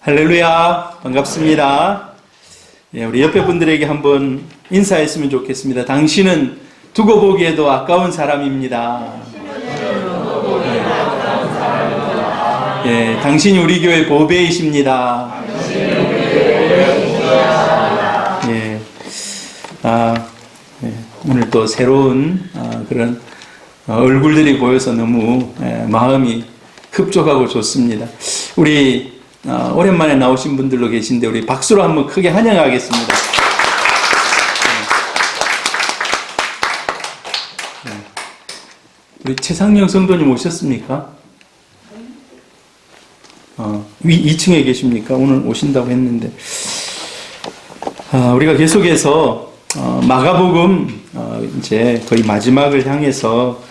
할렐루야, 반갑습니다. 예, 우리 옆에 분들에게 한번 인사했으면 좋겠습니다. 당신은 두고 보기에도 아까운 사람입니다. 예, 당신이 우리 교회 보배이십니다. 예, 오늘 또 새로운 그런 얼굴들이 보여서 너무 마음이 흡족하고 좋습니다. 우리 오랜만에 나오신 분들도 계신데 우리 박수로 한번 크게 환영하겠습니다. 우리 최상영 성도님 오셨습니까? 2층에 계십니까? 오늘 오신다고 했는데 우리가 계속해서 마가복음 이제 거의 마지막을 향해서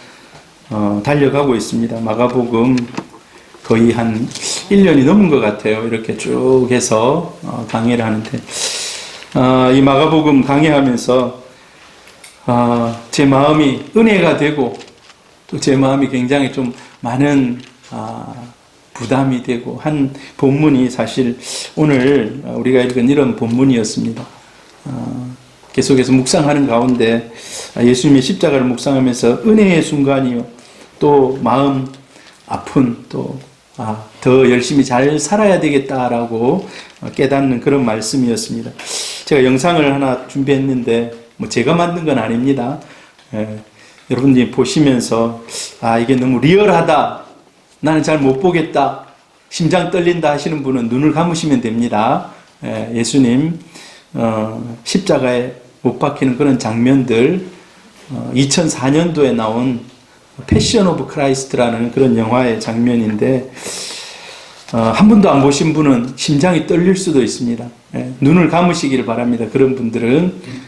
달려가고 있습니다. 마가복음 거의 한 1년이 넘은 것 같아요. 이렇게 쭉 해서 강의를 하는데 이 마가복음 강의하면서 제 마음이 은혜가 되고 또 제 마음이 굉장히 좀 많은 부담이 되고 한 본문이 사실 오늘 우리가 읽은 이런 본문이었습니다. 계속해서 묵상하는 가운데 예수님의 십자가를 묵상하면서 은혜의 순간이요 또 마음 아픈 또 더 열심히 잘 살아야 되겠다라고 깨닫는 그런 말씀이었습니다. 제가 영상을 하나 준비했는데 뭐 제가 만든 건 아닙니다. 여러분들이 보시면서 이게 너무 리얼하다, 나는 잘 못 보겠다, 심장 떨린다 하시는 분은 눈을 감으시면 됩니다. 예수님 십자가에 못 박히는 그런 장면들 2004년도에 나온 패션 오브 크라이스트라는 그런 영화의 장면인데 한 번도 안 보신 분은 심장이 떨릴 수도 있습니다. 눈을 감으시길 바랍니다. 그런 분들은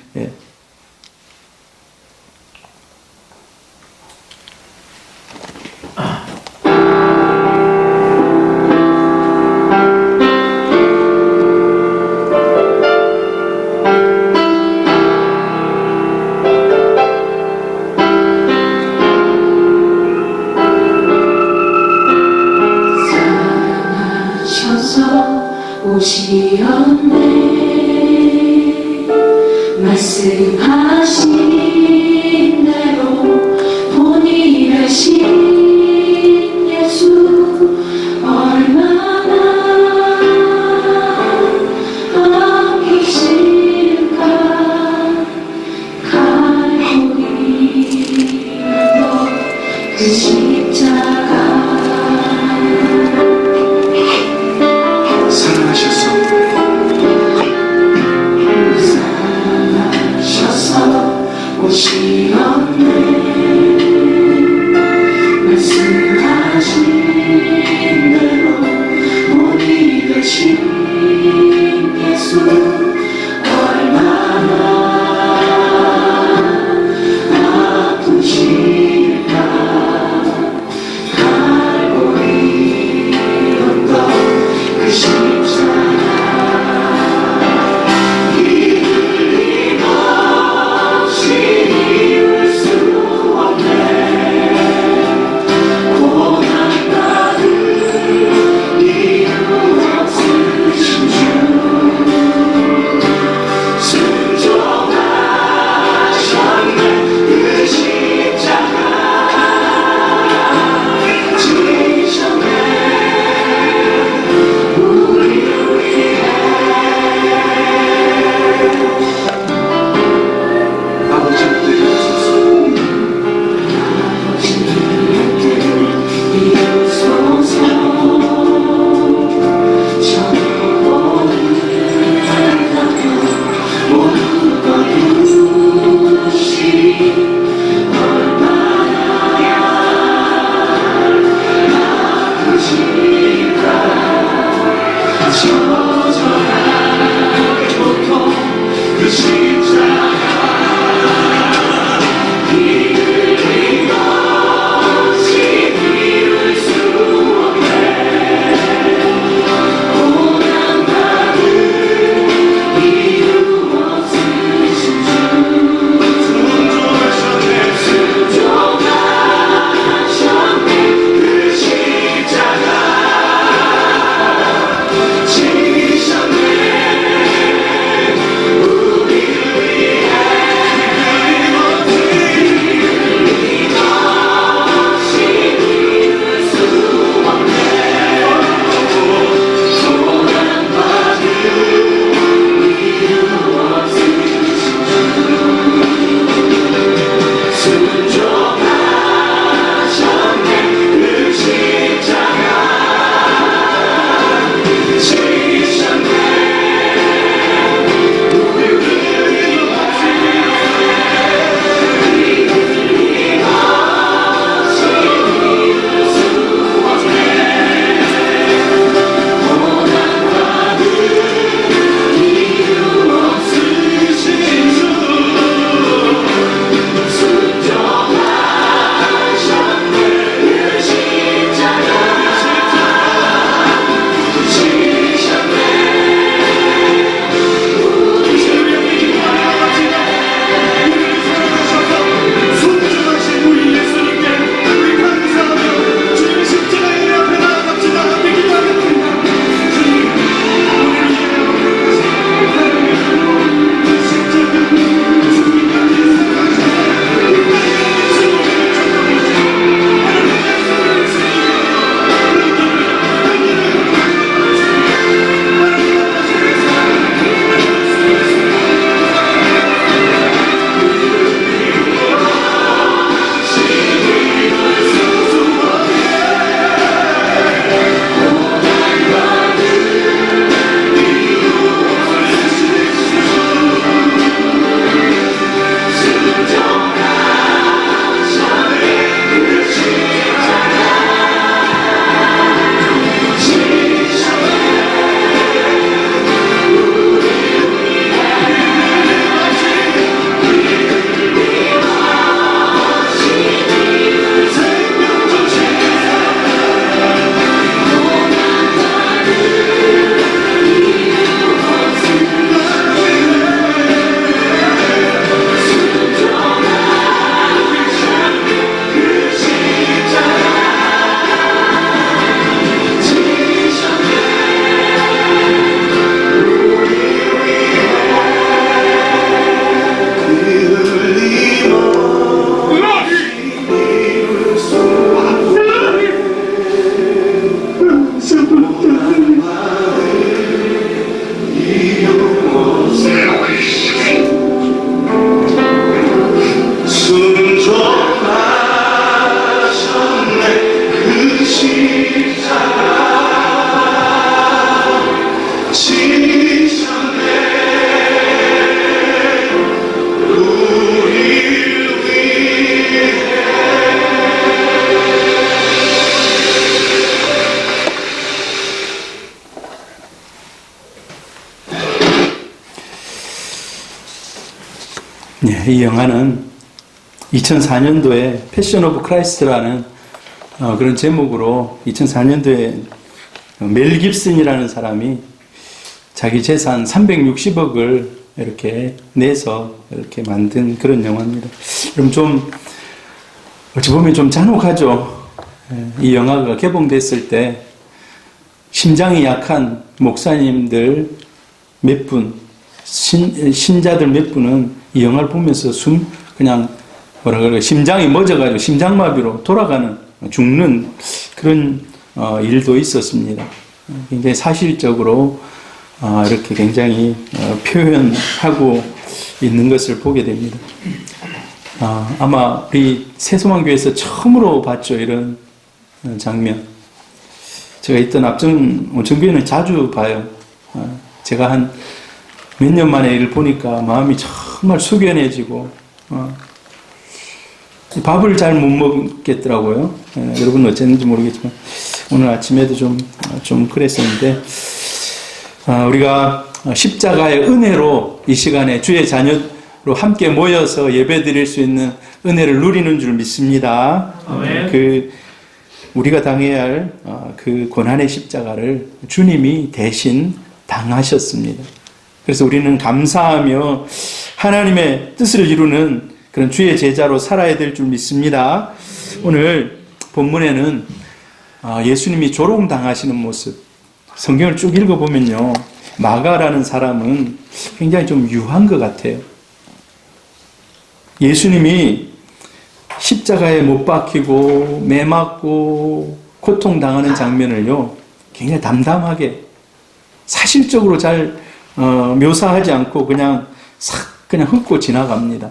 오시었네 말씀하신 대로 본이 되신 예수 얼마나 아끼실까 갈고리로 그 십자가 오시었네 이 영화는 2004년도에 패션 오브 크라이스트라는 그런 제목으로 2004년도에 멜 깁슨이라는 사람이 자기 재산 360억을 이렇게 내서 이렇게 만든 그런 영화입니다. 그럼 좀 어찌 보면 좀 잔혹하죠. 이 영화가 개봉됐을 때 심장이 약한 목사님들 몇 분, 신자들 몇 분은 이 영화를 보면서 그냥 심장이 멎어가지고 심장마비로 돌아가는, 죽는 그런 일도 있었습니다. 굉장히 사실적으로 이렇게 굉장히 표현하고 있는 것을 보게 됩니다. 아마 우리 새소망교회에서 처음으로 봤죠, 이런 장면. 제가 있던 온천교회는 자주 봐요. 제가 한 몇 년 만에 이를 보니까 마음이 정말 숙연해지고 밥을 잘 못 먹겠더라고요. 여러분 어쨌는지 모르겠지만 오늘 아침에도 좀 그랬었는데, 우리가 십자가의 은혜로 이 시간에 주의 자녀로 함께 모여서 예배드릴 수 있는 은혜를 누리는 줄 믿습니다. 우리가 당해야 할 그 고난의 십자가를 주님이 대신 당하셨습니다. 그래서 우리는 감사하며 하나님의 뜻을 이루는 그런 주의 제자로 살아야 될 줄 믿습니다. 오늘 본문에는 예수님이 조롱당하시는 모습, 성경을 쭉 읽어보면요, 마가라는 사람은 굉장히 좀 유한 것 같아요. 예수님이 십자가에 못 박히고 매 맞고 고통당하는 장면을요, 굉장히 담담하게 사실적으로 잘 묘사하지 않고 그냥 훑고 지나갑니다.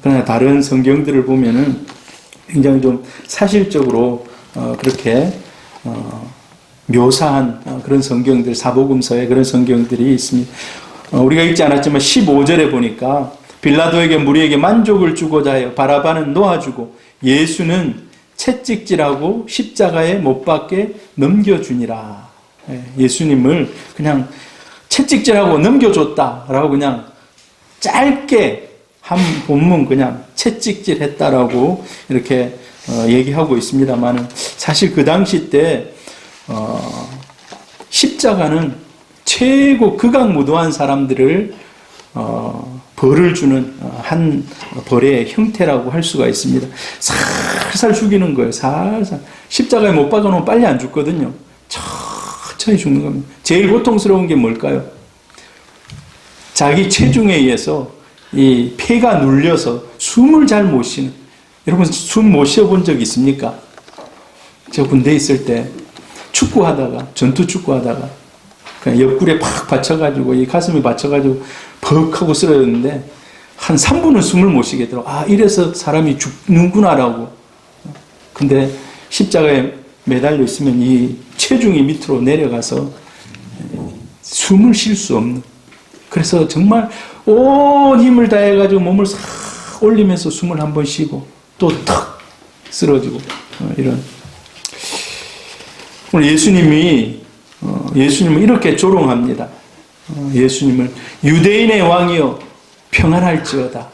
그러나 다른 성경들을 보면은 굉장히 좀 사실적으로 그렇게 묘사한 그런 성경들, 사복음서에 그런 성경들이 있습니다. 우리가 읽지 않았지만 15절에 보니까 빌라도에게 무리에게 만족을 주고자 하여 바라바는 놓아주고 예수는 채찍질하고 십자가에 못 박게 넘겨주니라. 예수님을 그냥 채찍질하고 넘겨줬다라고 그냥 짧게 한 본문 그냥 채찍질 했다라고 이렇게 얘기하고 있습니다만, 사실 그 당시 때 십자가는 최고 극악무도한 사람들을 벌을 주는 한 벌의 형태라고 할 수가 있습니다. 살살 죽이는 거예요. 살살. 십자가에 못 박아놓으면 빨리 안 죽거든요. 천천히 죽는 겁니다. 제일 고통스러운 게 뭘까요? 자기 체중에 의해서 이 폐가 눌려서 숨을 잘 못 쉬는. 여러분 숨 못 쉬어본 적 있습니까? 제가 군대에 있을 때 축구하다가, 전투 축구하다가 그냥 옆구리에 팍 받쳐가지고 이 가슴에 받쳐가지고 벅 하고 쓰러졌는데 한 3분은 숨을 못 쉬겠더라고. 이래서 사람이 죽는구나라고. 근데 십자가에 매달려 있으면 이 체중이 밑으로 내려가서 숨을 쉴 수 없는. 그래서 정말 온 힘을 다해가지고 몸을 싹 올리면서 숨을 한번 쉬고 또 탁 쓰러지고 이런. 오늘 예수님을 이렇게 조롱합니다. 예수님을 유대인의 왕이여 평안할지어다.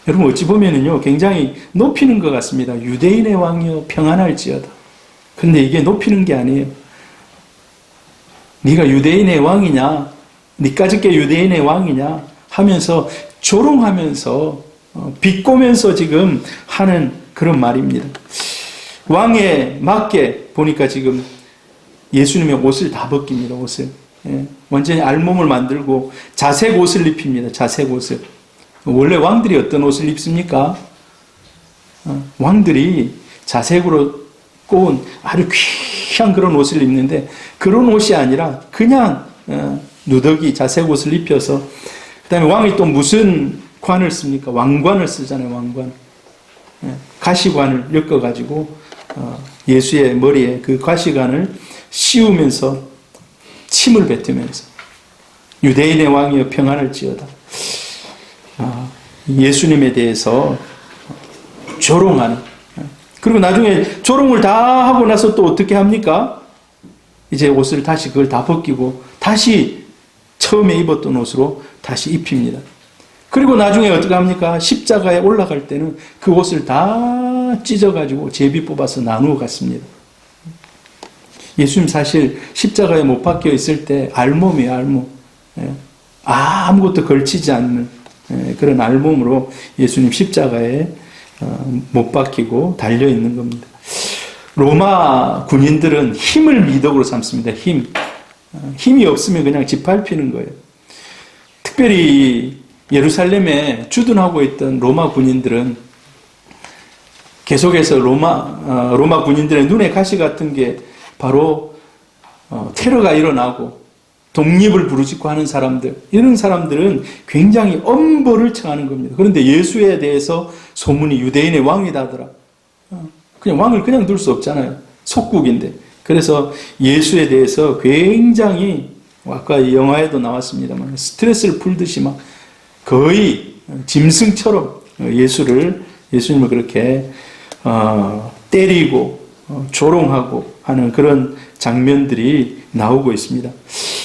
여러분 어찌 보면은요, 굉장히 높이는 것 같습니다. 유대인의 왕이여 평안할지어다. 근데 이게 높이는 게 아니에요. 네가 유대인의 왕이냐, 니까짓게 유대인의 왕이냐 하면서 조롱하면서 비꼬면서 지금 하는 그런 말입니다. 왕에 맞게 보니까 지금 예수님의 옷을 다 벗깁니다. 옷을. 완전히 알몸을 만들고 자색 옷을 입힙니다. 자색 옷을. 원래 왕들이 어떤 옷을 입습니까? 왕들이 자색으로 꼬은 아주 귀한 그런 옷을 입는데, 그런 옷이 아니라 그냥 누더기 자색 옷을 입혀서, 그 다음에 왕이 또 무슨 관을 씁니까? 왕관을 쓰잖아요. 왕관. 가시관을 엮어가지고 예수의 머리에 그 가시관을 씌우면서 침을 뱉으면서 유대인의 왕이여 평안할지어다. 예수님에 대해서 조롱하는. 그리고 나중에 조롱을 다 하고 나서 또 어떻게 합니까? 이제 옷을 다시 그걸 다 벗기고 다시 처음에 입었던 옷으로 다시 입힙니다. 그리고 나중에 어떻게 합니까? 십자가에 올라갈 때는 그 옷을 다 찢어가지고 제비 뽑아서 나누어 갔습니다. 예수님 사실 십자가에 못 박혀 있을 때 알몸이에요, 알몸. 아무것도 걸치지 않는 그런 알몸으로 예수님 십자가에 못 박히고 달려 있는 겁니다. 로마 군인들은 힘을 미덕으로 삼습니다. 힘이 없으면 그냥 짓밟히는 거예요. 특별히 예루살렘에 주둔하고 있던 로마 군인들은 계속해서 로마 군인들의 눈에 가시 같은 게 바로 테러가 일어나고 독립을 부르짖고 하는 사람들, 이런 사람들은 굉장히 엄벌을 청하는 겁니다. 그런데 예수에 대해서 소문이 유대인의 왕이다더라. 그냥 왕을 그냥 둘 수 없잖아요. 속국인데. 그래서 예수에 대해서 굉장히 아까 이 영화에도 나왔습니다만 스트레스를 풀듯이 막 거의 짐승처럼 예수님을 그렇게 때리고 조롱하고 하는 그런 장면들이 나오고 있습니다.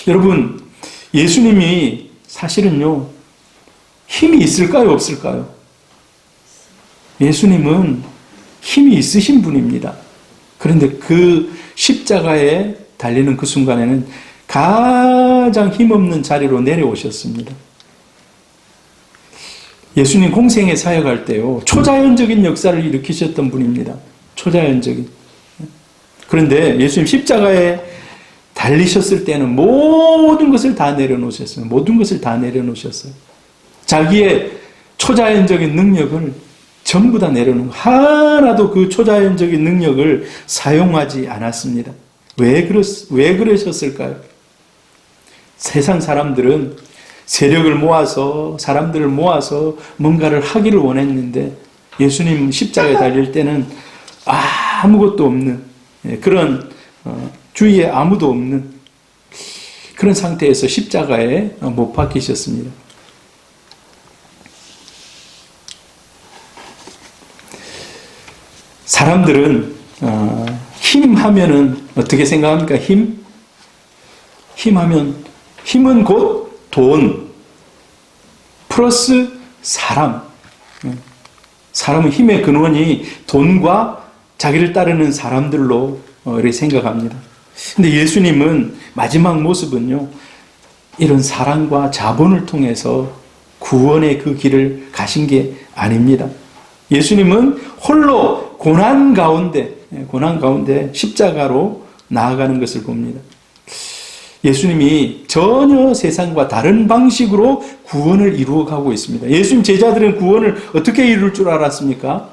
여러분, 예수님이 사실은요, 힘이 있을까요, 없을까요? 예수님은 힘이 있으신 분입니다. 그런데 그 십자가에 달리는 그 순간에는 가장 힘없는 자리로 내려오셨습니다. 예수님 공생에 사역할 때요, 초자연적인 역사를 일으키셨던 분입니다. 초자연적인. 그런데 예수님 십자가에 달리셨을 때는 모든 것을 다 내려놓으셨어요. 모든 것을 다 내려놓으셨어요. 자기의 초자연적인 능력을 전부 다 내려놓은, 하나도 그 초자연적인 능력을 사용하지 않았습니다. 왜 그러셨을까요? 세상 사람들은 세력을 모아서, 사람들을 모아서 뭔가를 하기를 원했는데, 예수님 십자가에 달릴 때는 아무것도 없는, 그런 주위에 아무도 없는 그런 상태에서 십자가에 못 박히셨습니다. 사람들은 힘 하면은 어떻게 생각합니까? 힘은 곧 돈 플러스 사람. 사람은 힘의 근원이 돈과 자기를 따르는 사람들로 이렇게 생각합니다. 근데 예수님은 마지막 모습은요, 이런 사랑과 자본을 통해서 구원의 그 길을 가신 게 아닙니다. 예수님은 홀로 고난 가운데 십자가로 나아가는 것을 봅니다. 예수님이 전혀 세상과 다른 방식으로 구원을 이루어가고 있습니다. 예수님 제자들은 구원을 어떻게 이룰 줄 알았습니까?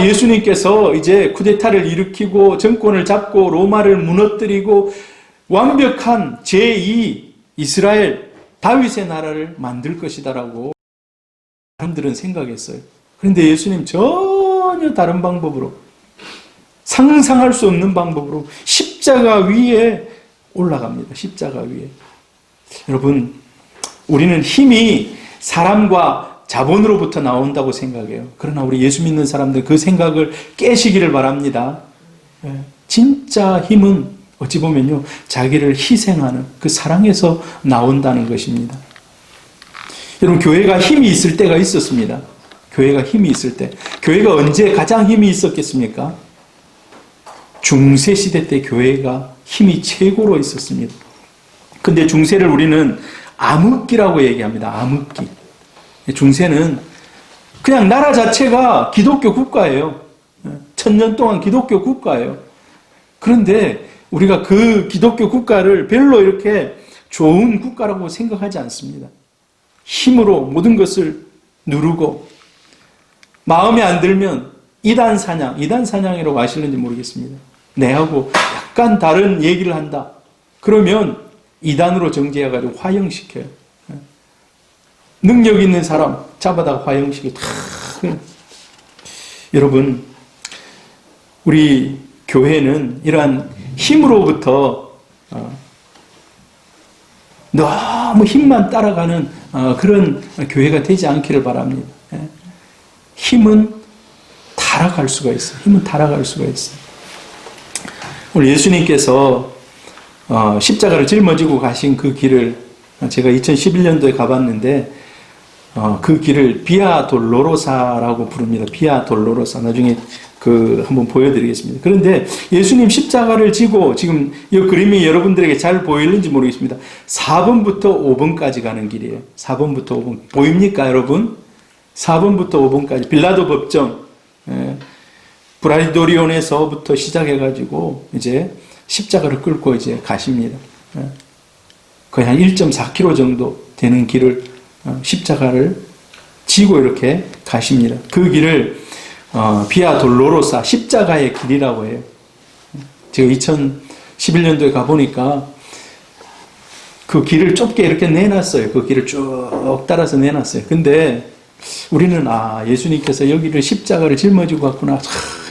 예수님께서 이제 쿠데타를 일으키고 정권을 잡고 로마를 무너뜨리고 완벽한 제2 이스라엘 다윗의 나라를 만들 것이다라고 사람들은 생각했어요. 그런데 예수님 전혀 다른 방법으로, 상상할 수 없는 방법으로 십자가 위에 올라갑니다. 십자가 위에. 여러분, 우리는 힘이 사람과 자본으로부터 나온다고 생각해요. 그러나 우리 예수 믿는 사람들 그 생각을 깨시기를 바랍니다. 진짜 힘은 어찌 보면요, 자기를 희생하는 그 사랑에서 나온다는 것입니다. 여러분, 교회가 힘이 있을 때가 있었습니다. 교회가 힘이 있을 때. 교회가 언제 가장 힘이 있었겠습니까? 중세시대 때 교회가 힘이 최고로 있었습니다. 근데 중세를 우리는 암흑기라고 얘기합니다. 암흑기. 중세는 그냥 나라 자체가 기독교 국가예요. 1000년 동안 기독교 국가예요. 그런데 우리가 그 기독교 국가를 별로 이렇게 좋은 국가라고 생각하지 않습니다. 힘으로 모든 것을 누르고, 마음에 안 들면 이단 사냥이라고 아시는지 모르겠습니다. 내하고 약간 다른 얘기를 한다. 그러면 이단으로 정죄해가지고 화형시켜요. 능력 있는 사람 잡아다가 화형시켜요. 여러분, 우리 교회는 이러한 힘으로부터 너무 힘만 따라가는 그런 교회가 되지 않기를 바랍니다. 힘은 타락할 수가 있어요. 힘은 타락할 수가 있어요. 오늘 예수님께서 십자가를 짊어지고 가신 그 길을 제가 2011년도에 가봤는데 그 길을 비아 돌로로사라고 부릅니다. 비아 돌로로사. 나중에 한번 보여드리겠습니다. 그런데 예수님 십자가를 지고 지금 이 그림이 여러분들에게 잘 보이는지 모르겠습니다. 4번부터 5번까지 가는 길이에요. 4번부터 5번. 보입니까, 여러분? 4번부터 5번까지. 빌라도 법정, 브라이도리온에서부터 시작해가지고 이제 십자가를 끌고 이제 가십니다. 거의 한 1.4km 정도 되는 길을 십자가를 지고 이렇게 가십니다. 그 길을 비아 돌로로사, 십자가의 길이라고 해요. 제가 2011년도에 가보니까 그 길을 좁게 이렇게 내놨어요. 그 길을 쭉 따라서 내놨어요. 근데 우리는 예수님께서 여기를 십자가를 짊어지고 갔구나.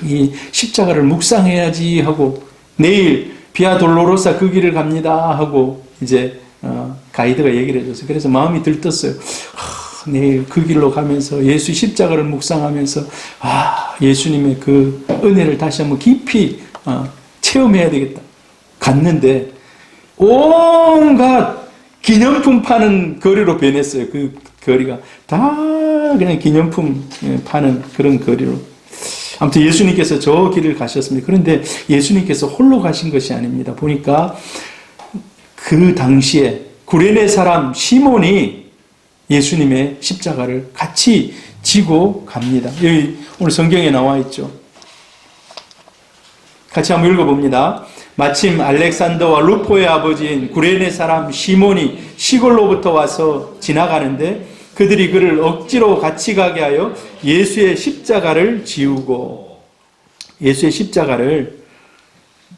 이 십자가를 묵상해야지 하고 내일 비아 돌로로사 그 길을 갑니다 하고 이제 가이드가 얘기를 해줬어요. 그래서 마음이 들떴어요. 내일 그 길로 가면서 예수 십자가를 묵상하면서 예수님의 그 은혜를 다시 한번 깊이 체험해야 되겠다. 갔는데 온갖 기념품 파는 거리로 변했어요. 그 거리가 다 그냥 기념품 파는 그런 거리로. 아무튼 예수님께서 저 길을 가셨습니다. 그런데 예수님께서 홀로 가신 것이 아닙니다. 보니까 그 당시에 구레네 사람 시몬이 예수님의 십자가를 같이 지고 갑니다. 여기 오늘 성경에 나와 있죠. 같이 한번 읽어봅니다. 마침 알렉산더와 루포의 아버지인 구레네 사람 시몬이 시골로부터 와서 지나가는데 그들이 그를 억지로 같이 가게 하여 예수의 십자가를 지우고 예수의 십자가를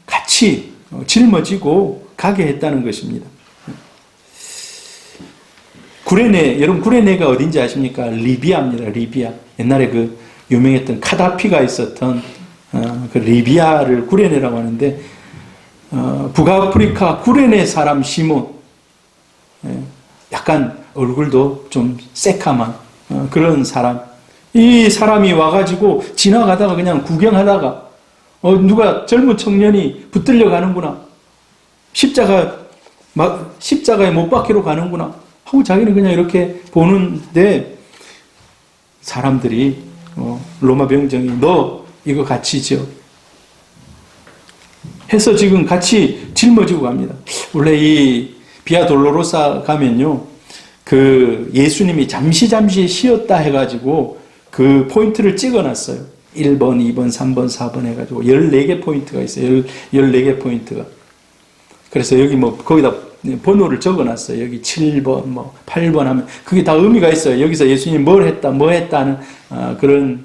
같이 짊어지고 가게 했다는 것입니다. 구레네, 여러분 구레네가 어딘지 아십니까? 리비아입니다. 리비아. 옛날에 그 유명했던 카다피가 있었던 그 리비아를 구레네라고 하는데 북아프리카 구레네 사람 시몬, 약간 얼굴도 좀 새카만 그런 사람. 이 사람이 와가지고 지나가다가 그냥 구경하다가 누가 젊은 청년이 붙들려 가는구나. 십자가에 못 박히러 가는구나. 하고 자기는 그냥 이렇게 보는데 사람들이 로마 병정이 너 이거 같이 지어 해서 지금 같이 짊어지고 갑니다. 원래 이 비아 돌로로사 가면요, 그 예수님이 잠시 쉬었다 해가지고 그 포인트를 찍어놨어요. 1번, 2번, 3번, 4번 해가지고 14개 포인트가 있어요. 14개 포인트가. 그래서 여기 거기다 번호를 적어놨어요. 여기 7번, 8번 하면 그게 다 의미가 있어요. 여기서 예수님이 뭘 했다, 뭐 했다는 그런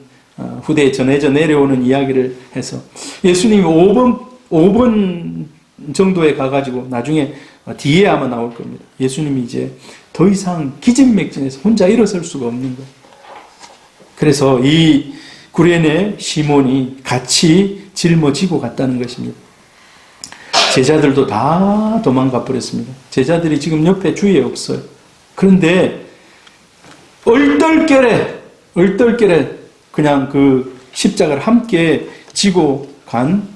후대에 전해져 내려오는 이야기를 해서 예수님이 5번 정도에 가가지고 나중에 뒤에 아마 나올 겁니다. 예수님이 이제 더 이상 기진맥진해서 혼자 일어설 수가 없는 거예요. 그래서 이 구레네 시몬이 같이 짊어지고 갔다는 것입니다. 제자들도 다 도망가 버렸습니다. 제자들이 지금 옆에 주위에 없어요. 그런데 얼떨결에 그냥 그 십자가를 함께 지고 간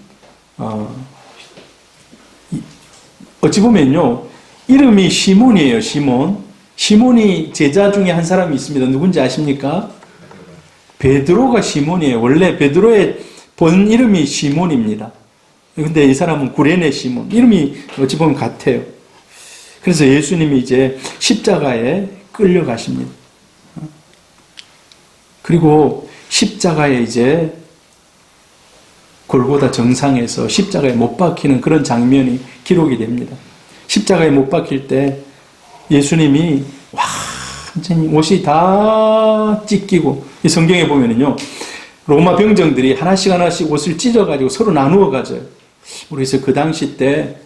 어찌 보면요, 이름이 시몬이에요. 시몬이 제자 중에 한 사람이 있습니다. 누군지 아십니까? 베드로가 시몬이에요. 원래 베드로의 본 이름이 시몬입니다. 근데 이 사람은 구레네 시몬. 이름이 어찌 보면 같아요. 그래서 예수님이 이제 십자가에 끌려가십니다. 그리고 십자가에 이제 골고다 정상에서 십자가에 못 박히는 그런 장면이 기록이 됩니다. 십자가에 못 박힐 때 예수님이 완전히 옷이 다 찢기고, 이 성경에 보면은요, 로마 병정들이 하나씩 옷을 찢어가지고 서로 나누어 가져요. 그래서 그 당시 때,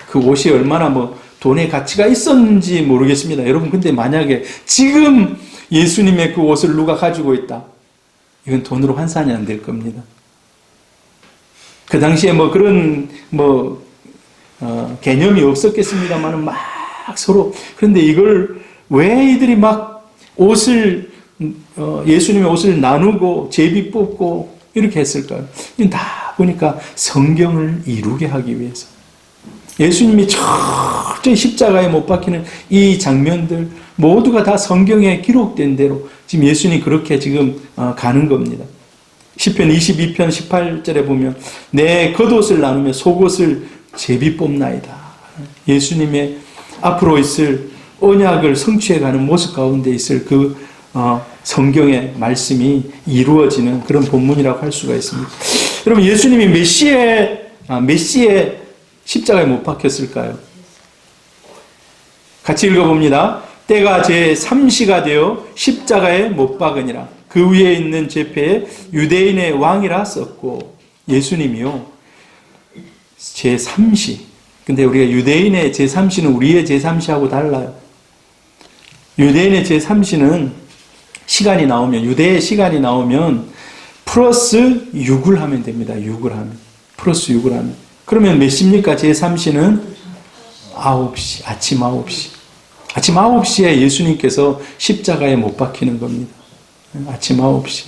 그 옷이 얼마나 돈의 가치가 있었는지 모르겠습니다. 여러분, 근데 만약에 지금 예수님의 그 옷을 누가 가지고 있다, 이건 돈으로 환산이 안 될 겁니다. 그 당시에 그런 개념이 없었겠습니다만은 막 서로. 그런데 이걸 왜 이들이 막 옷을 예수님의 옷을 나누고 제비 뽑고 이렇게 했을까요? 이건 다 보니까 성경을 이루게 하기 위해서. 예수님이 철저히 십자가에 못 박히는 이 장면들 모두가 다 성경에 기록된 대로 지금 예수님이 그렇게 지금 가는 겁니다. 시편 22편 18절에 보면 내 겉옷을 나누며 속옷을 제비 뽑나이다. 예수님의 앞으로 있을 언약을 성취해가는 모습 가운데 있을 그 성경의 말씀이 이루어지는 그런 본문이라고 할 수가 있습니다. 여러분, 예수님이 몇 시에 십자가에 못 박혔을까요? 같이 읽어봅니다. 때가 제3시가 되어 십자가에 못 박으니라. 그 위에 있는 제패에 유대인의 왕이라 썼고, 예수님이요 제3시. 근데 우리가 유대인의 제3시는 우리의 제3시하고 달라요. 유대인의 제3시는 시간이 나오면, 유대의 시간이 나오면 플러스 6을 하면 됩니다. 6을 하면. 플러스 6을 하면. 그러면 몇 시입니까? 제3시는 9시, 아침 9시. 아침 9시에 예수님께서 십자가에 못 박히는 겁니다. 아침 9시.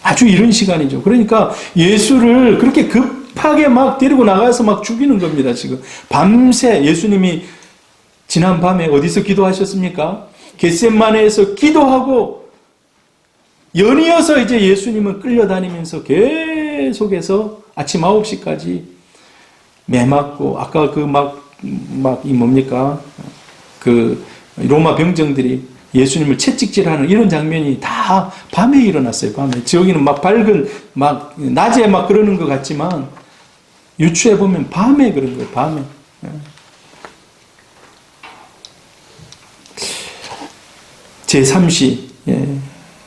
아주 이른 시간이죠. 그러니까 예수를 그렇게 급하게 막 데리고 나가서 막 죽이는 겁니다, 지금. 밤새 예수님이 지난 밤에 어디서 기도하셨습니까? 겟세마네에서 기도하고 연이어서 이제 예수님은 끌려다니면서 계속해서 아침 9시까지 매 맞고, 아까 이 뭡니까? 그 로마 병정들이 예수님을 채찍질하는 이런 장면이 다 밤에 일어났어요. 밤에. 저기는 막 밝은, 낮에 막 그러는 것 같지만 유추해 보면 밤에 그런 거예요. 밤에. 제3시,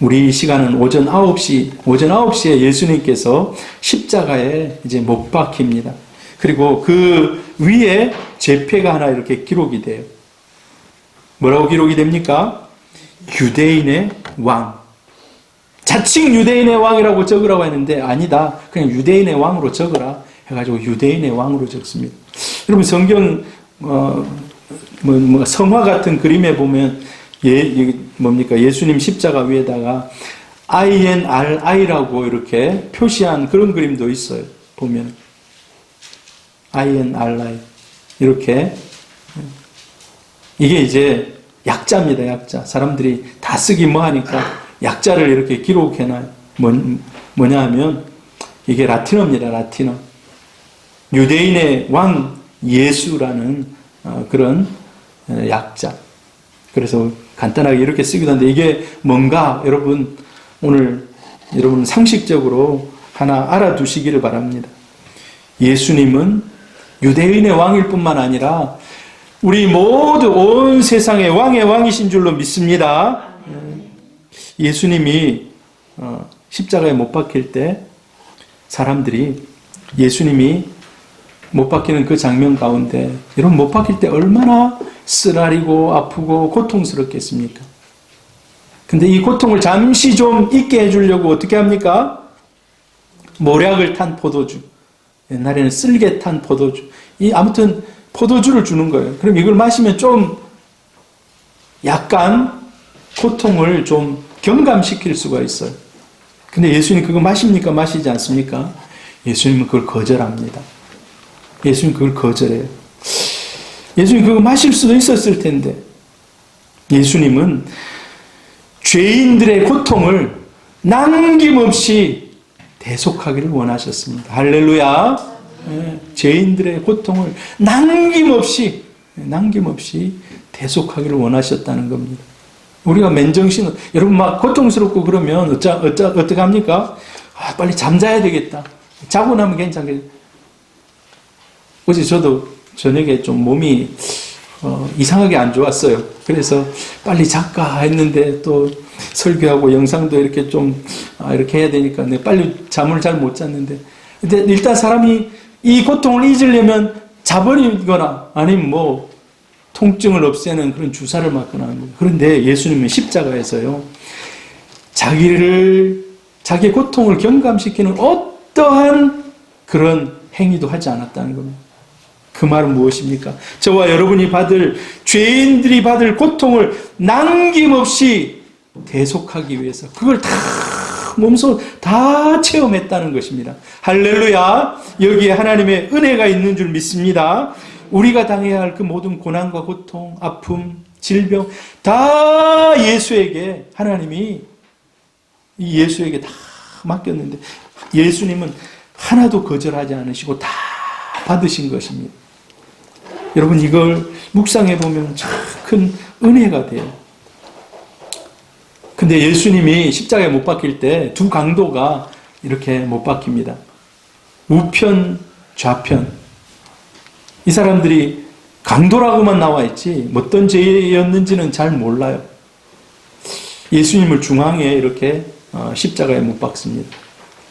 우리 시간은 오전 9시에 예수님께서 십자가에 이제 못 박힙니다. 그리고 그 위에 제패가 하나 이렇게 기록이 돼요. 뭐라고 기록이 됩니까? 유대인의 왕. 자칭 유대인의 왕이라고 적으라고 했는데 아니다. 그냥 유대인의 왕으로 적으라 해가지고 유대인의 왕으로 적습니다. 여러분, 성경 성화 같은 그림에 보면 예수님 십자가 위에다가 INRI라고 이렇게 표시한 그런 그림도 있어요. 보면 INRI 이렇게. 이게 이제 약자입니다. 약자. 사람들이 다 쓰기 뭐하니까 약자를 이렇게 기록해놔요. 뭐냐 하면 이게 라틴어입니다. 라틴어. 유대인의 왕 예수라는 그런 약자. 그래서 간단하게 이렇게 쓰기도 하는데 이게 뭔가 여러분 오늘 여러분 상식적으로 하나 알아두시기를 바랍니다. 예수님은 유대인의 왕일 뿐만 아니라 우리 모두 온 세상의 왕의 왕이신 줄로 믿습니다. 예수님이 십자가에 못 박힐 때 사람들이 예수님이 못 박히는 그 장면 가운데 여러분 못 박힐 때 얼마나 쓰라리고 아프고 고통스럽겠습니까? 근데 이 고통을 잠시 좀 잊게 해주려고 어떻게 합니까? 모략을 탄 포도주. 옛날에는 쓸개 탄 포도주. 아무튼 포도주를 주는 거예요. 그럼 이걸 마시면 좀 약간 고통을 좀 경감시킬 수가 있어요. 근데 예수님 그거 마십니까? 마시지 않습니까? 예수님은 그걸 거절합니다. 예수님 그걸 거절해요. 예수님 그거 마실 수도 있었을 텐데 예수님은 죄인들의 고통을 남김없이 대속하기를 원하셨습니다. 할렐루야. 죄인들의 고통을 남김없이 대속하기를 원하셨다는 겁니다. 우리가 맨정신은 여러분 막 고통스럽고 그러면 어떻게 합니까? 빨리 잠자야 되겠다. 자고 나면 괜찮겠다. 어제 저도 저녁에 좀 몸이 이상하게 안 좋았어요. 그래서 빨리 잘까 했는데 또 설교하고 영상도 이렇게 좀 이렇게 해야 되니까 빨리 잠을 잘 못 잤는데 근데 일단 사람이 이 고통을 잊으려면 자버리거나 아니면 뭐 통증을 없애는 그런 주사를 맞거나 하는 거예요. 그런데 예수님은 십자가에서요 자기의 고통을 경감시키는 어떠한 그런 행위도 하지 않았다는 겁니다. 그 말은 무엇입니까? 저와 여러분이 죄인들이 받을 고통을 남김없이 대속하기 위해서 그걸 다 몸소 다 체험했다는 것입니다. 할렐루야. 여기에 하나님의 은혜가 있는 줄 믿습니다. 우리가 당해야 할 그 모든 고난과 고통, 아픔, 질병 다 예수에게 하나님이 이 예수에게 다 맡겼는데 예수님은 하나도 거절하지 않으시고 다 받으신 것입니다. 여러분 이걸 묵상해 보면 참 큰 은혜가 돼요. 근데 예수님이 십자가에 못 박힐 때 두 강도가 이렇게 못 박힙니다. 우편, 좌편. 이 사람들이 강도라고만 나와 있지 어떤 죄였는지는 잘 몰라요. 예수님을 중앙에 이렇게 십자가에 못 박습니다.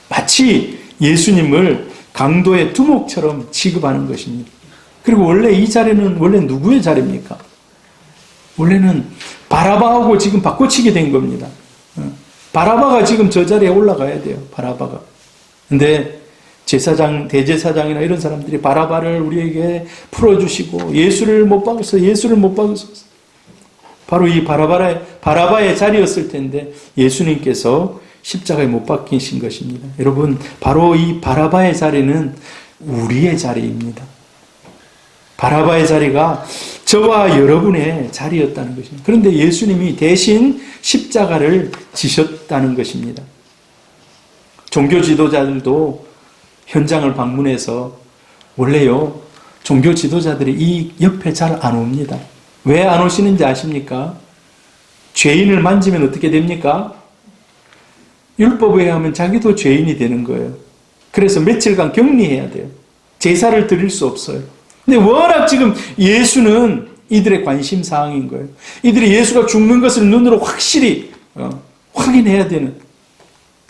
마치 예수님을 강도의 두목처럼 취급하는 것입니다. 그리고 원래 이 자리는 원래 누구의 자리입니까? 원래는 바라바하고 지금 바꿔치게 된 겁니다. 바라바가 지금 저 자리에 올라가야 돼요. 바라바가. 근데 제사장, 대제사장이나 이런 사람들이 바라바를 우리에게 풀어주시고 예수를 못 박으소서, 예수를 못 박으소서. 바로 이 바라바의 자리였을 텐데 예수님께서 십자가에 못 박히신 것입니다. 여러분, 바로 이 바라바의 자리는 우리의 자리입니다. 바라바의 자리가 저와 여러분의 자리였다는 것입니다. 그런데 예수님이 대신 십자가를 지셨다는 것입니다. 종교 지도자들도 현장을 방문해서 원래요, 종교 지도자들이 이 옆에 잘 안 옵니다. 왜 안 오시는지 아십니까? 죄인을 만지면 어떻게 됩니까? 율법에 의하면 자기도 죄인이 되는 거예요. 그래서 며칠간 격리해야 돼요. 제사를 드릴 수 없어요. 근데 워낙 지금 예수는 이들의 관심 사항인 거예요. 이들이 예수가 죽는 것을 눈으로 확실히 확인해야 되는.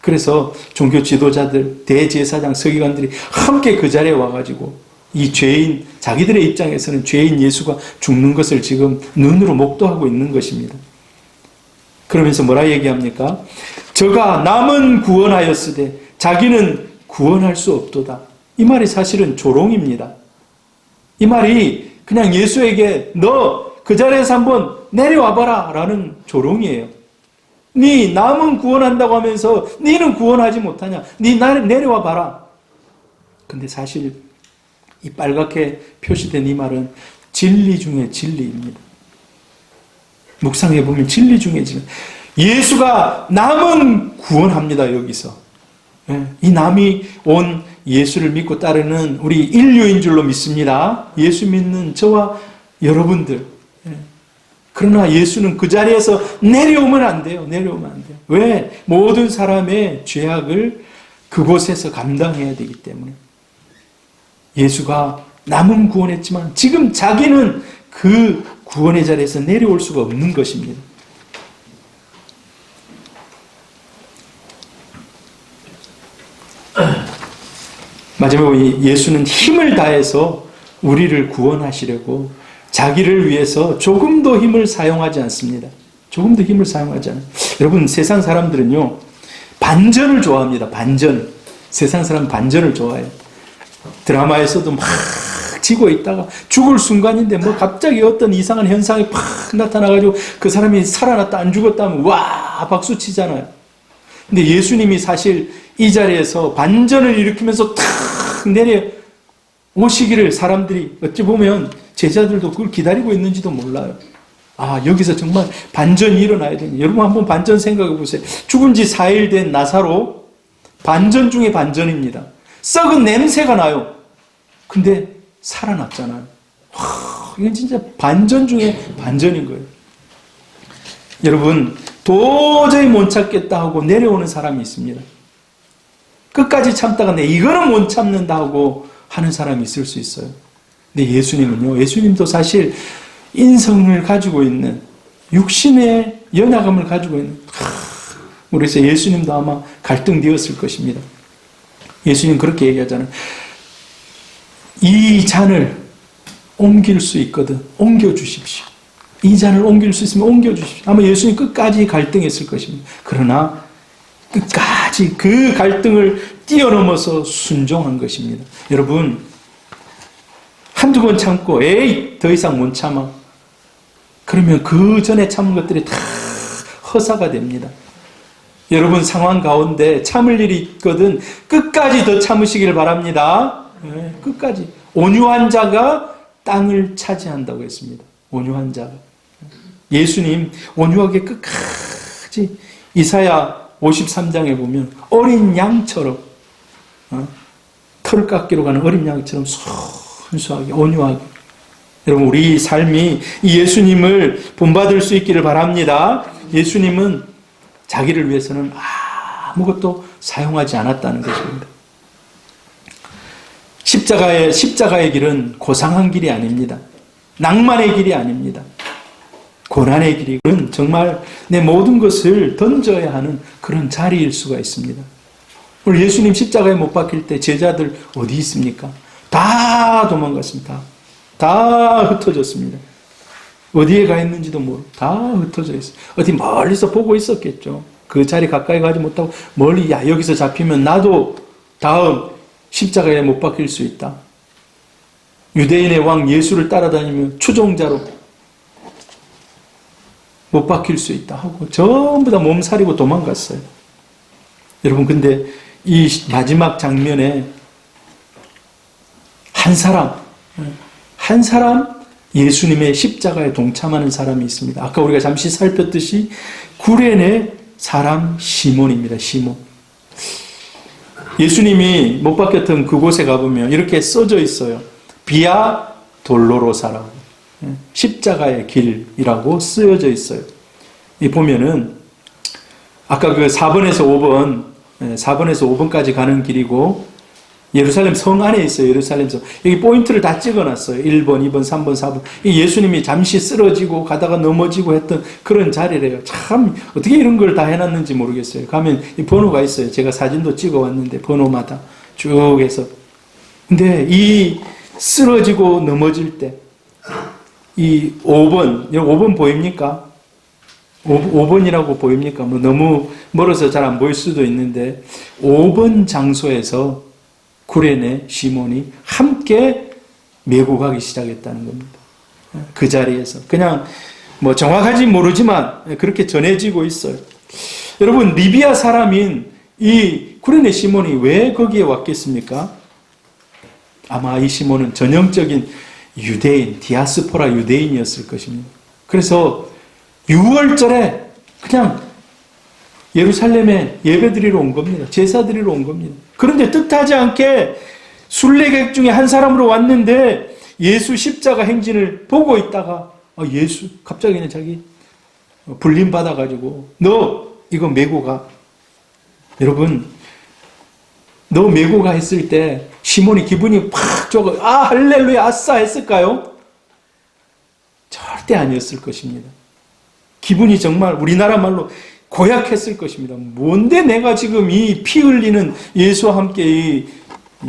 그래서 종교 지도자들, 대제사장, 서기관들이 함께 그 자리에 와가지고 이 죄인, 자기들의 입장에서는 죄인 예수가 죽는 것을 지금 눈으로 목도하고 있는 것입니다. 그러면서 뭐라 얘기합니까? 저가 남은 구원하였으되 자기는 구원할 수 없도다. 이 말이 사실은 조롱입니다. 이 말이 그냥 예수에게 너 그 자리에서 한번 내려와봐라 라는 조롱이에요. 네 남은 구원한다고 하면서 너는 구원하지 못하냐? 네 내려와봐라. 근데 사실 이 빨갛게 표시된 이 말은 진리 중에 진리입니다. 묵상해 보면 진리 중에 진리. 예수가 남은 구원합니다. 여기서. 이 남이 온 예수를 믿고 따르는 우리 인류인 줄로 믿습니다. 예수 믿는 저와 여러분들. 그러나 예수는 그 자리에서 내려오면 안 돼요. 내려오면 안 돼요. 왜? 모든 사람의 죄악을 그곳에서 감당해야 되기 때문에. 예수가 남은 구원했지만 지금 자기는 그 구원의 자리에서 내려올 수가 없는 것입니다. 마지막으로 예수는 힘을 다해서 우리를 구원하시려고 자기를 위해서 조금도 힘을 사용하지 않습니다. 조금도 힘을 사용하지 않아요. 여러분, 세상 사람들은요, 반전을 좋아합니다. 반전. 세상 사람은 반전을 좋아해요. 드라마에서도 막 지고 있다가 죽을 순간인데 뭐 갑자기 어떤 이상한 현상이 팍 나타나가지고 그 사람이 살아났다 안 죽었다 하면 와 박수 치잖아요. 근데 예수님이 사실 이 자리에서 반전을 일으키면서 탁 내려오시기를 사람들이 어찌 보면 제자들도 그걸 기다리고 있는지도 몰라요. 아, 여기서 정말 반전이 일어나야 됩니다. 여러분 한번 반전 생각해 보세요. 죽은 지 4일 된 나사로 반전 중에 반전입니다. 썩은 냄새가 나요. 근데 살아났잖아요. 와, 이건 진짜 반전 중에 반전인 거예요. 여러분, 도저히 못 참겠다 하고 내려오는 사람이 있습니다. 끝까지 참다가 내 이거는 못 참는다 하고 하는 사람이 있을 수 있어요. 근데 예수님은요, 예수님도 사실 인성을 가지고 있는, 육신의 연약함을 가지고 있는, 그래서 예수님도 아마 갈등되었을 것입니다. 예수님 그렇게 얘기하잖아요. 이 잔을 옮길 수 있거든 옮겨주십시오. 이 잔을 옮길 수 있으면 옮겨주십시오. 아마 예수님 끝까지 갈등했을 것입니다. 그러나 끝까지 그 갈등을 뛰어넘어서 순종한 것입니다. 여러분, 한두 번 참고 에이 더 이상 못 참아. 그러면 그 전에 참은 것들이 다 허사가 됩니다. 여러분 상황 가운데 참을 일이 있거든 끝까지 더 참으시길 바랍니다. 끝까지. 온유한 자가 땅을 차지한다고 했습니다. 온유한 자가. 예수님 온유하게 끝까지 이사야 53장에 보면 어린 양처럼 털을 깎기로 가는 어린 양처럼 순수하게 온유하게. 여러분 우리 삶이 이 예수님을 본받을 수 있기를 바랍니다. 예수님은 자기를 위해서는 아무것도 사용하지 않았다는 것입니다. 십자가의 길은 고상한 길이 아닙니다. 낭만의 길이 아닙니다. 고난의 길은 정말 내 모든 것을 던져야 하는 그런 자리일 수가 있습니다. 오늘 예수님 십자가에 못 박힐 때 제자들 어디 있습니까? 다 도망갔습니다. 다 흩어졌습니다. 어디에 가 있는지도 모르고 다 흩어져 있어요. 어디 멀리서 보고 있었겠죠. 그 자리 가까이 가지 못하고 멀리 여기서 잡히면 나도 다음 십자가에 못 박힐 수 있다. 유대인의 왕 예수를 따라다니며 추종자로 못 박힐 수 있다 하고 전부 다 몸살이고 도망갔어요. 여러분 근데 이 마지막 장면에 한 사람 예수님의 십자가에 동참하는 사람이 있습니다. 아까 우리가 잠시 살폈듯이 구레네 사람 시몬입니다. 시몬. 예수님이 못 박혔던 그곳에 가보면 이렇게 써져 있어요. 비아 돌로로사라고. 십자가의 길이라고 쓰여져 있어요. 이 보면은 아까 그 4번에서 5번까지 가는 길이고 예루살렘 성 안에 있어요. 예루살렘 성. 여기 포인트를 다 찍어놨어요. 1번, 2번, 3번, 4번. 예수님이 잠시 쓰러지고 가다가 넘어지고 했던 그런 자리래요. 참 어떻게 이런 걸 다 해놨는지 모르겠어요. 가면 이 번호가 있어요. 제가 사진도 찍어왔는데 번호마다 쭉 해서. 근데 이 쓰러지고 넘어질 때 이 5번 보입니까? 5번이라고 보입니까? 뭐 너무 멀어서 잘 안 보일 수도 있는데 5번 장소에서 구레네 시몬이 함께 메고 가기 시작했다는 겁니다. 그 자리에서 그냥 뭐 정확하지 모르지만 그렇게 전해지고 있어요. 여러분 리비아 사람인 이 구레네 시몬이 왜 거기에 왔겠습니까? 아마 이 시몬은 전형적인 유대인, 디아스포라 유대인이었을 것입니다. 그래서 6월절에 그냥 예루살렘에 예배드리러 온 겁니다. 제사드리러 온 겁니다. 그런데 뜻하지 않게 순례객 중에 한 사람으로 왔는데 예수 십자가 행진을 보고 있다가 예수 갑자기 그냥 자기 불림 받아가지고 너 이거 메고 가. 여러분 너 메고 가 했을 때 시몬이 기분이 팍 좋아 할렐루야 아싸 했을까요? 절대 아니었을 것입니다. 기분이 정말 우리나라 말로 고약했을 것입니다. 뭔데 내가 지금 이 피 흘리는 예수와 함께 이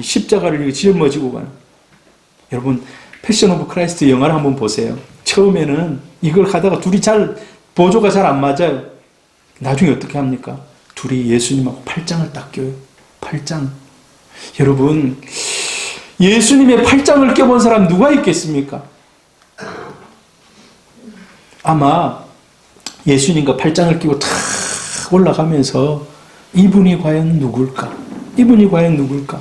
십자가를 짊어지고 가는. 여러분 패션 오브 크라이스트 영화를 한번 보세요. 처음에는 이걸 하다가 둘이 보조가 잘 안 맞아요. 나중에 어떻게 합니까? 둘이 예수님하고 팔짱을 딱 껴요. 팔짱. 여러분 예수님의 팔짱을 껴본 사람 누가 있겠습니까? 아마 예수님과 팔짱을 끼고 탁 올라가면서 이분이 과연 누굴까? 이분이 과연 누굴까?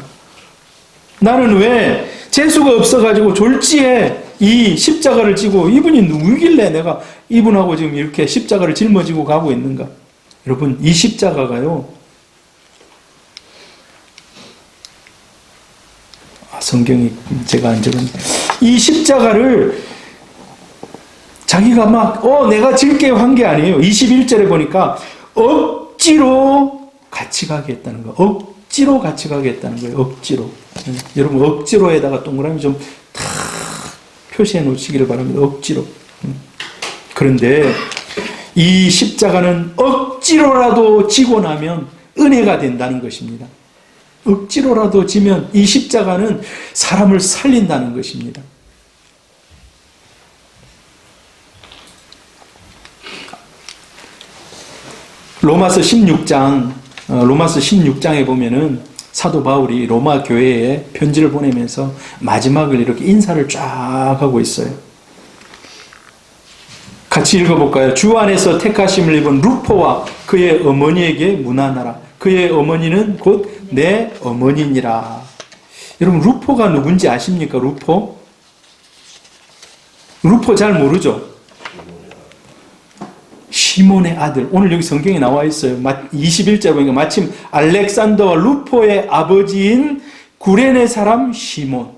나는 왜 재수가 없어가지고 졸지에 이 십자가를 지고 이분이 누구길래 내가 이분하고 지금 이렇게 십자가를 짊어지고 가고 있는가? 여러분 이 십자가가요. 성경이 제가 안 적은 이 십자가를 자기가 막 내가 질게요 한 게 아니에요. 21절에 보니까 억지로 같이 가게 했다는 거. 억지로 같이 가게 했다는 거예요. 억지로. 여러분 억지로에다가 동그라미 좀 탁 표시해 놓으시기를 바랍니다. 억지로. 그런데 이 십자가는 억지로라도 지고 나면 은혜가 된다는 것입니다. 억지로라도 지면 이 십자가는 사람을 살린다는 것입니다. 로마서 16장에 보면은 사도 바울이 로마 교회에 편지를 보내면서 마지막을 이렇게 인사를 쫙 하고 있어요. 같이 읽어볼까요? 주 안에서 택하심을 입은 루포와 그의 어머니에게 문안하라. 그의 어머니는 곧 내 어머니니라. 여러분, 루포가 누군지 아십니까? 루포? 루포 잘 모르죠? 시몬의 아들. 오늘 여기 성경에 나와 있어요. 21절 보니까 마침 알렉산더와 루포의 아버지인 구레네 사람 시몬.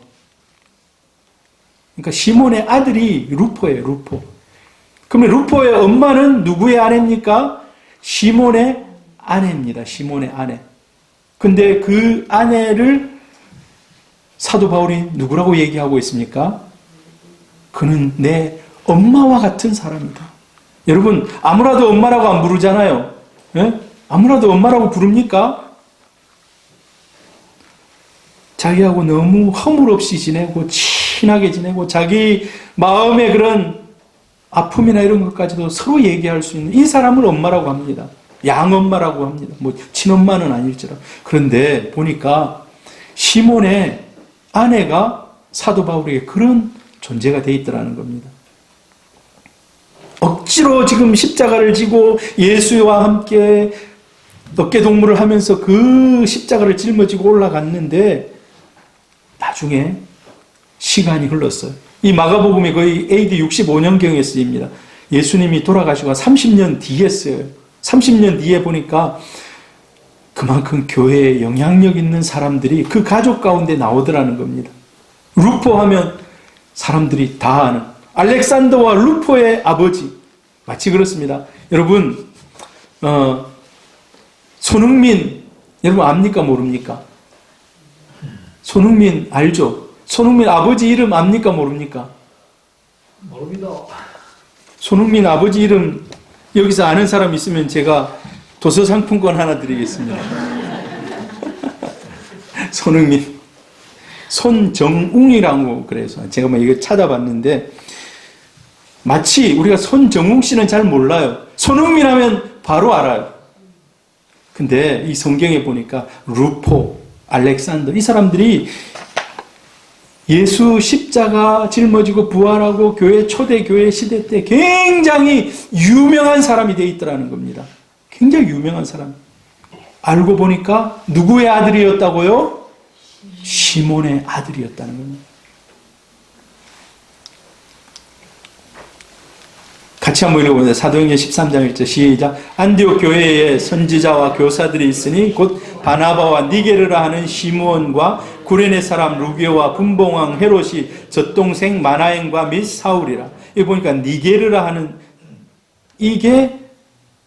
그러니까 시몬의 아들이 루포예요. 루포. 그러면 루포의 엄마는 누구의 아내입니까? 시몬의 아내입니다. 시몬의 아내. 근데 그 아내를 사도 바울이 누구라고 얘기하고 있습니까? 그는 내 엄마와 같은 사람이다. 여러분, 아무라도 엄마라고 안 부르잖아요. 예? 아무라도 엄마라고 부릅니까? 자기하고 너무 허물 없이 지내고 친하게 지내고 자기 마음의 그런 아픔이나 이런 것까지도 서로 얘기할 수 있는 이 사람을 엄마라고 합니다. 양엄마라고 합니다. 뭐 친엄마는 아닐지라. 그런데 보니까 시몬의 아내가 사도 바울에게 그런 존재가 돼 있더라는 겁니다. 억지로 지금 십자가를 지고 예수와 함께 어깨동무를 하면서 그 십자가를 짊어지고 올라갔는데 나중에 시간이 흘렀어요. 이 마가복음이 거의 AD 65년경에 쓰입니다. 예수님이 돌아가시고 30년 뒤에 써요. 30년 뒤에 보니까 그만큼 교회에 영향력 있는 사람들이 그 가족 가운데 나오더라는 겁니다. 루포 하면 사람들이 다 아는 알렉산더와 루포의 아버지. 마치 그렇습니다. 여러분, 손흥민, 여러분 압니까? 모릅니까? 손흥민 알죠? 손흥민 아버지 이름 압니까? 모릅니까? 모릅니다. 손흥민 아버지 이름 여기서 아는 사람 있으면 제가 도서 상품권 하나 드리겠습니다. 손흥민. 손정웅이라고 그래서 제가 뭐 이거 찾아봤는데 마치 우리가 손정웅 씨는 잘 몰라요. 손흥민 하면 바로 알아요. 근데 이 성경에 보니까 루포, 알렉산더 이 사람들이 예수 십자가 짊어지고 부활하고 교회 초대교회 시대 때 굉장히 유명한 사람이 되어 있더라는 겁니다. 굉장히 유명한 사람. 알고 보니까 누구의 아들이었다고요? 시몬의 아들이었다는 겁니다. 같이 한번 읽어보세요. 사도행전 13장 1절 시작. 안디옥 교회에 선지자와 교사들이 있으니 곧 바나바와 니게르라 하는 시므온과 구레네 사람 루게와 분봉왕 헤롯이 젖동생 마나엔과 및 사울이라. 여기 보니까 니게르라 하는 이게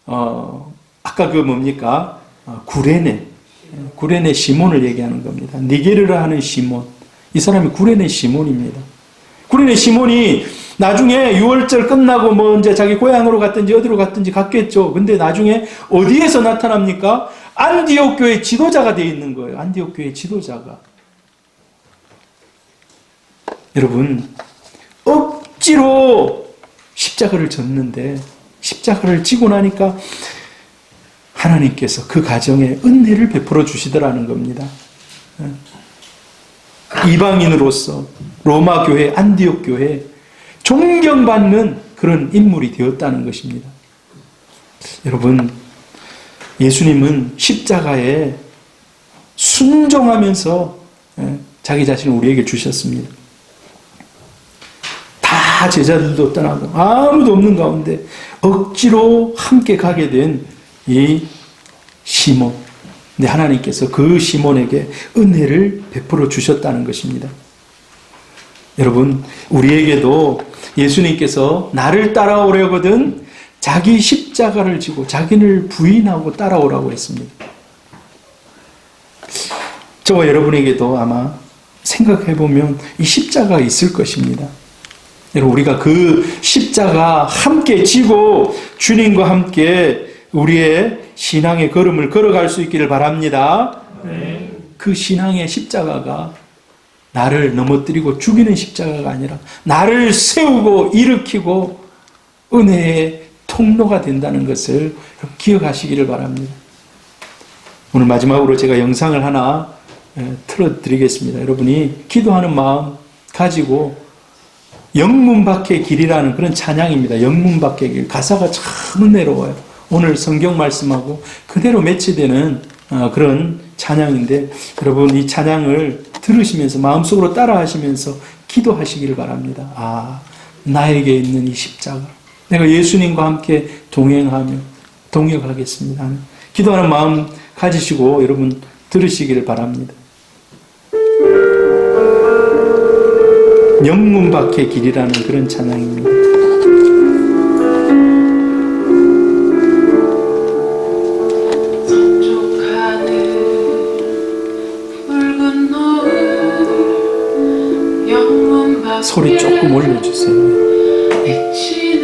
아까 그 뭡니까? 구레네 시몬을 얘기하는 겁니다. 니게르라 하는 시몬. 이 사람이 구레네 시몬입니다. 구레네 시몬이 나중에 6월절 끝나고 뭐 이제 자기 고향으로 갔든지 어디로 갔든지 갔겠죠. 근데 나중에 어디에서 나타납니까? 안디옥 교회 지도자가 되어 있는 거예요. 안디옥 교회 지도자가. 여러분, 억지로 십자가를 졌는데 십자가를 지고 나니까 하나님께서 그 가정에 은혜를 베풀어 주시더라는 겁니다. 이방인으로서 로마 교회, 안디옥 교회 존경받는 그런 인물이 되었다는 것입니다. 여러분, 예수님은 십자가에 순종하면서 자기 자신을 우리에게 주셨습니다. 다 제자들도 떠나고 아무도 없는 가운데 억지로 함께 가게 된 이 시몬. 근데 하나님께서 그 시몬에게 은혜를 베풀어 주셨다는 것입니다. 여러분, 우리에게도 예수님께서 나를 따라오려거든 자기 십자가를 지고 자기를 부인하고 따라오라고 했습니다. 저와 여러분에게도 아마 생각해보면 이 십자가가 있을 것입니다. 여러분, 우리가 그 십자가 함께 지고 주님과 함께 우리의 신앙의 걸음을 걸어갈 수 있기를 바랍니다. 네. 그 신앙의 십자가가 나를 넘어뜨리고 죽이는 십자가가 아니라 나를 세우고 일으키고 은혜의 통로가 된다는 것을 기억하시기를 바랍니다. 오늘 마지막으로 제가 영상을 하나 틀어드리겠습니다. 여러분이 기도하는 마음 가지고 영문 밖의 길이라는 그런 찬양입니다. 영문 밖의 길. 가사가 참 은혜로워요. 오늘 성경 말씀하고 그대로 매치되는 그런 찬양인데 여러분 이 찬양을 들으시면서 마음속으로 따라하시면서 기도하시기를 바랍니다. 아, 나에게 있는 이 십자가. 내가 예수님과 함께 동행하겠습니다. 하는 기도하는 마음 가지시고 여러분 들으시기를 바랍니다. 영문 밖의 길이라는 그런 찬양입니다. 서쪽 하늘 붉은 노을 영문 밖에 소리 조금 올려주세요. 비치는